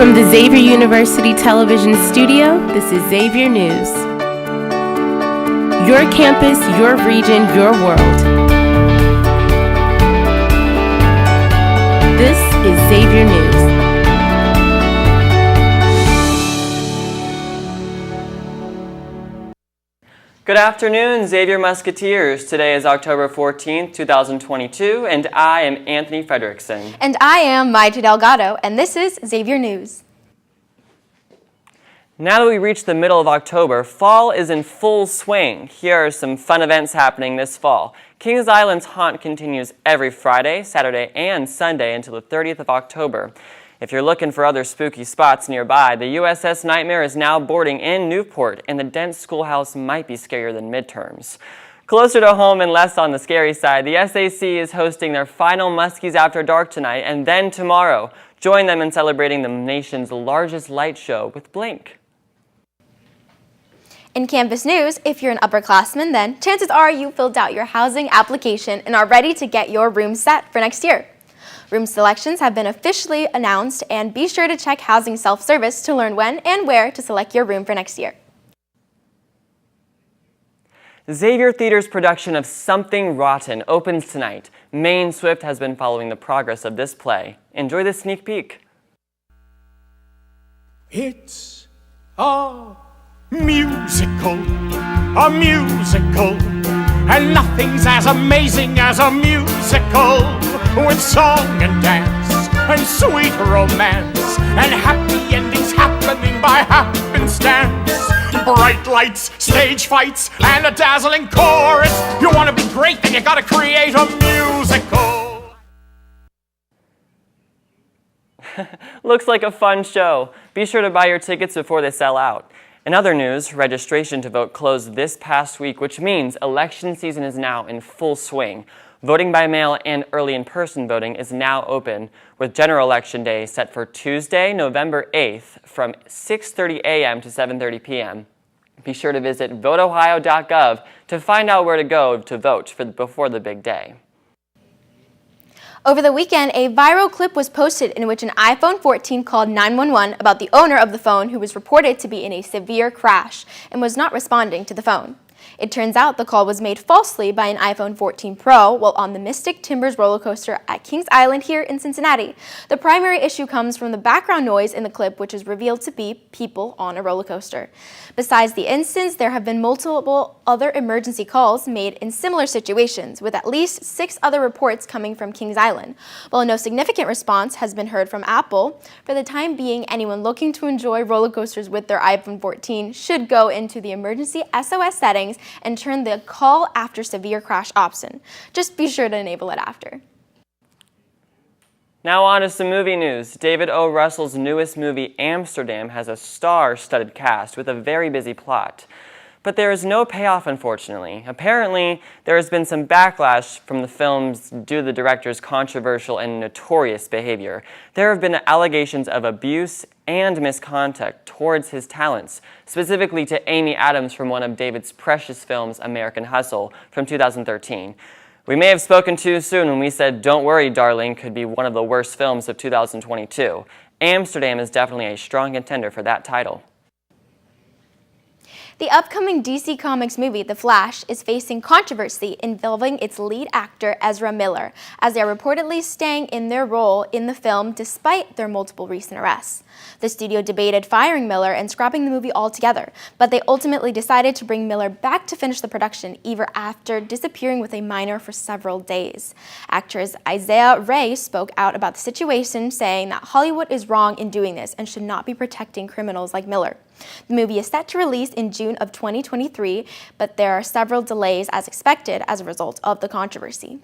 From the Xavier University Television Studio, this is Xavier News. Your campus, your region, your world. This is Xavier News. Good afternoon, Xavier Musketeers. Today is October 14th, 2022, and I am Anthony Frederickson. And I am Maite Delgado, and this is Xavier News. Now that we reach the middle of October, fall is in full swing. Here are some fun events happening this fall. Kings Island's haunt continues every Friday, Saturday, and Sunday until the 30th of October. If you're looking for other spooky spots nearby, the USS Nightmare is now boarding in Newport, and the Dent Schoolhouse might be scarier than midterms. Closer to home and less on the scary side, the SAC is hosting their final Muskies After Dark tonight and then tomorrow. Join them in celebrating the nation's largest light show with Blink. In campus news, if you're an upperclassman, then chances are you filled out your housing application and are ready to get your room set for next year. Room selections have been officially announced, and be sure to check Housing Self-Service to learn when and where to select your room for next year. Xavier Theater's production of Something Rotten opens tonight. Maine Swift has been following the progress of this play. Enjoy this sneak peek. It's a musical, and nothing's as amazing as a musical, with song and dance and sweet romance and happy endings happening by happenstance. Bright lights, stage fights, and a dazzling chorus. You want to be great, then you gotta create a musical. Looks like a fun show. Be sure to buy your tickets before they sell out. In other news, registration to vote closed this past week, which means election season is now in full swing. Voting by mail and early in-person voting is now open, with General Election Day set for Tuesday, November 8th from 6:30 a.m. to 7:30 p.m. Be sure to visit voteohio.gov to find out where to go to vote before the big day. Over the weekend, a viral clip was posted in which an iPhone 14 called 911 about the owner of the phone, who was reported to be in a severe crash and was not responding to the phone. It turns out the call was made falsely by an iPhone 14 Pro while on the Mystic Timbers roller coaster at Kings Island here in Cincinnati. The primary issue comes from the background noise in the clip, which is revealed to be people on a roller coaster. Besides the instance, there have been multiple other emergency calls made in similar situations, with at least 6 other reports coming from Kings Island. While no significant response has been heard from Apple, for the time being, anyone looking to enjoy roller coasters with their iPhone 14 should go into the emergency SOS settings and turn the call after severe crash option. Just be sure to enable it after. Now on to some movie news. David O. Russell's newest movie, Amsterdam, has a star-studded cast with a very busy plot. But there is no payoff, unfortunately. Apparently, there has been some backlash from the films due to the director's controversial and notorious behavior. There have been allegations of abuse and misconduct towards his talents, specifically to Amy Adams from one of David's precious films, American Hustle, from 2013. We may have spoken too soon when we said, "Don't worry, darling," could be one of the worst films of 2022. Amsterdam is definitely a strong contender for that title. The upcoming DC Comics movie, The Flash, is facing controversy involving its lead actor, Ezra Miller, as they are reportedly staying in their role in the film despite their multiple recent arrests. The studio debated firing Miller and scrapping the movie altogether, but they ultimately decided to bring Miller back to finish the production, even after disappearing with a minor for several days. Actress Isaiah Ray spoke out about the situation, saying that Hollywood is wrong in doing this and should not be protecting criminals like Miller. The movie is set to release in June of 2023, but there are several delays as expected as a result of the controversy.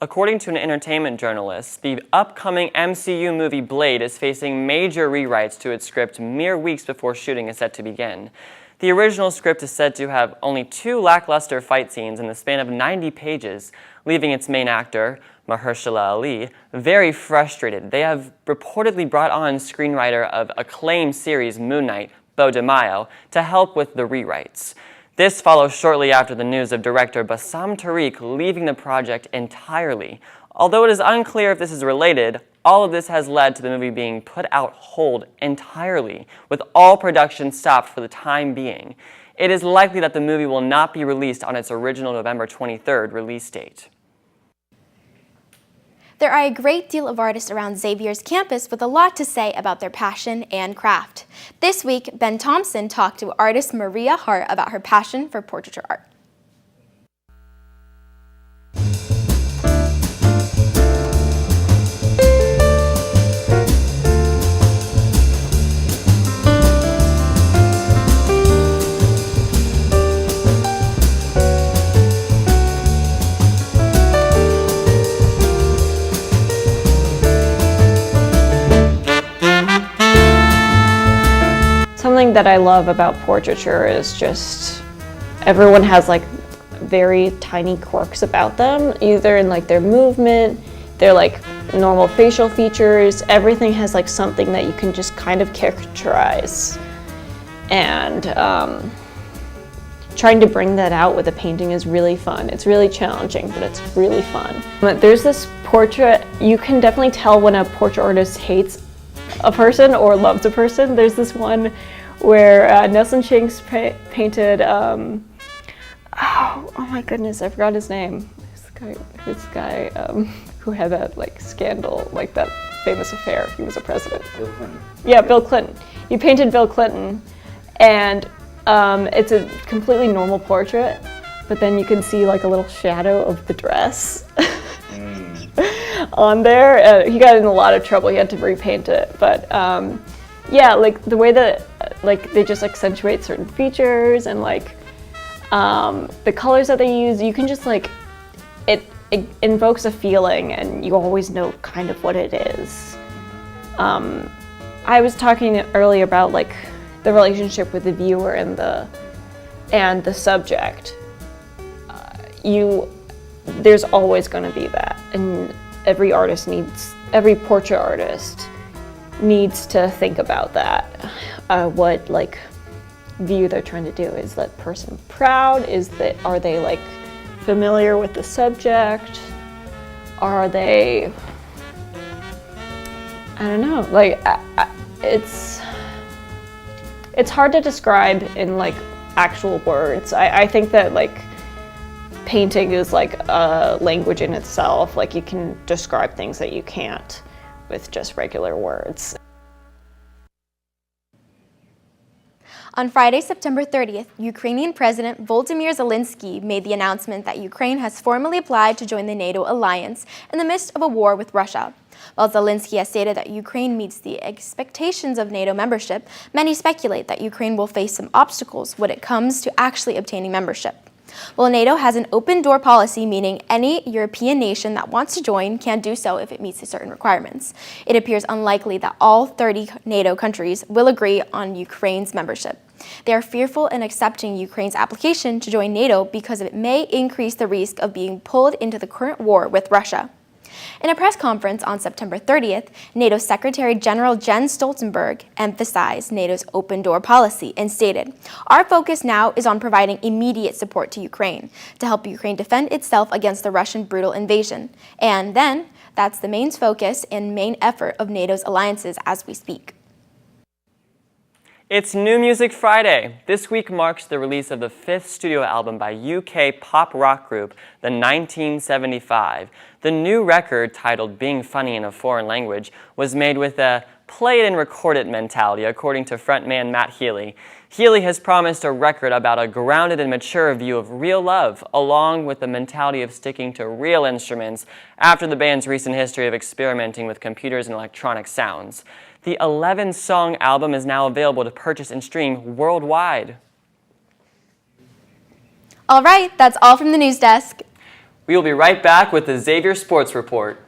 According to an entertainment journalist, the upcoming MCU movie Blade is facing major rewrites to its script mere weeks before shooting is set to begin. The original script is said to have only 2 lackluster fight scenes in the span of 90 pages, leaving its main actor, Mahershala Ali, very frustrated. They have reportedly brought on screenwriter of acclaimed series Moon Knight, Beau DeMaio, to help with the rewrites. This follows shortly after the news of director Bassam Tariq leaving the project entirely. Although it is unclear if this is related, All of this has led to the movie being put out hold entirely, with all production stopped for the time being. It is likely that the movie will not be released on its original November 23rd release date. There are a great deal of artists around Xavier's campus with a lot to say about their passion and craft. This week, Ben Thompson talked to artist Maria Hart about her passion for portraiture art. Something that I love about portraiture is just everyone has like very tiny quirks about them, either in like their movement, their like normal facial features. Everything has like something that you can just kind of characterize, and trying to bring that out with a painting is really fun. It's really challenging, but it's really fun. But there's this portrait, you can definitely tell when a portrait artist hates a person or loves a person. There's this one where Nelson Shanks painted, oh my goodness, I forgot his name. This guy who had that like scandal, like that famous affair. He was a president. Bill Clinton. Yeah, Bill Clinton. He painted Bill Clinton, and it's a completely normal portrait, but then you can see like a little shadow of the dress on there. He got in a lot of trouble. He had to repaint it, but yeah, like the way that like they just accentuate certain features and like the colors that they use, you can just like it invokes a feeling, and you always know kind of what it is. I was talking earlier about like the relationship with the viewer and the subject. There's always going to be that, and every portrait artist needs to think about that. What like view they're trying to do. Is that person proud? Are they like familiar with the subject? Are they, I don't know, like it's hard to describe in like actual words. I think that like painting is like a language in itself. Like you can describe things that you can't with just regular words. On Friday, September 30th, Ukrainian President Volodymyr Zelensky made the announcement that Ukraine has formally applied to join the NATO alliance in the midst of a war with Russia. While Zelensky has stated that Ukraine meets the expectations of NATO membership, many speculate that Ukraine will face some obstacles when it comes to actually obtaining membership. Well, NATO has an open-door policy, meaning any European nation that wants to join can do so if it meets certain requirements. It appears unlikely that all 30 NATO countries will agree on Ukraine's membership. They are fearful in accepting Ukraine's application to join NATO because it may increase the risk of being pulled into the current war with Russia. In a press conference on September 30th, NATO Secretary General Jens Stoltenberg emphasized NATO's open-door policy and stated, "Our focus now is on providing immediate support to Ukraine to help Ukraine defend itself against the Russian brutal invasion. And then, that's the main focus and main effort of NATO's alliances as we speak." It's New Music Friday. This week marks the release of the 5th studio album by UK pop rock group, the 1975. The new record, titled Being Funny in a Foreign Language, was made with a play it and record it mentality, according to frontman Matt Healy. Healy has promised a record about a grounded and mature view of real love, along with the mentality of sticking to real instruments after the band's recent history of experimenting with computers and electronic sounds. The 11-song album is now available to purchase and stream worldwide. All right, that's all from the news desk. We will be right back with the Xavier Sports Report.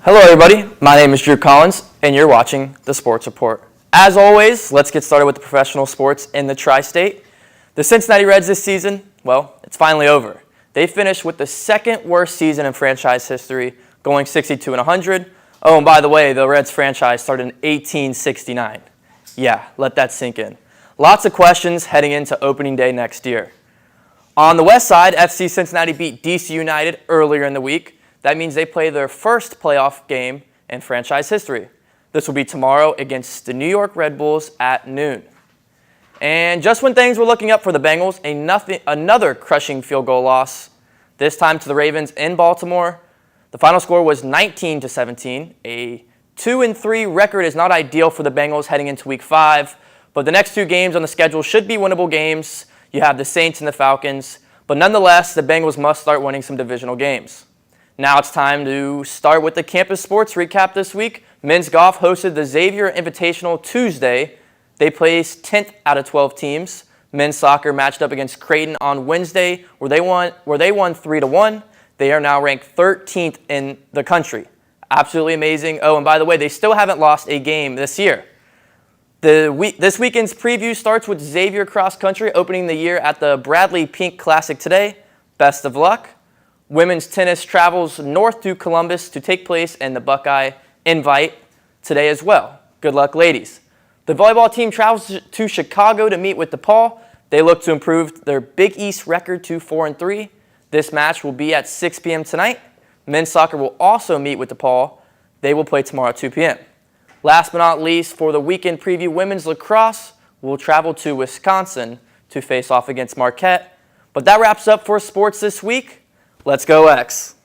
Hello everybody, my name is Drew Collins and you're watching the Sports Report. As always, let's get started with the professional sports in the tri-state. The Cincinnati Reds this season, well, it's finally over. They finished with the second worst season in franchise history, going 62-100. Oh, and by the way, the Reds franchise started in 1869. Yeah, let that sink in. Lots of questions heading into opening day next year. On the west side, FC Cincinnati beat DC United earlier in the week. That means they play their first playoff game in franchise history. This will be tomorrow against the New York Red Bulls at noon. And just when things were looking up for the Bengals, another crushing field goal loss, this time to the Ravens in Baltimore. The final score was 19-17. A 2-3 record is not ideal for the Bengals heading into Week 5, but the next two games on the schedule should be winnable games. You have the Saints and the Falcons, but nonetheless, the Bengals must start winning some divisional games. Now it's time to start with the campus sports recap this week. Men's golf hosted the Xavier Invitational Tuesday. They placed 10th out of 12 teams. Men's soccer matched up against Creighton on Wednesday, where they won 3-1. They are now ranked 13th in the country. Absolutely amazing. Oh, and by the way, they still haven't lost a game this year. This weekend's preview starts with Xavier Cross Country opening the year at the Bradley Pink Classic today. Best of luck. Women's tennis travels north to Columbus to take place in the Buckeye Invite today as well. Good luck, ladies. The volleyball team travels to Chicago to meet with DePaul. They look to improve their Big East record to 4-3. This match will be at 6 p.m. tonight. Men's soccer will also meet with DePaul. They will play tomorrow at 2 p.m. Last but not least, for the weekend preview, women's lacrosse will travel to Wisconsin to face off against Marquette. But that wraps up for sports this week. Let's go X.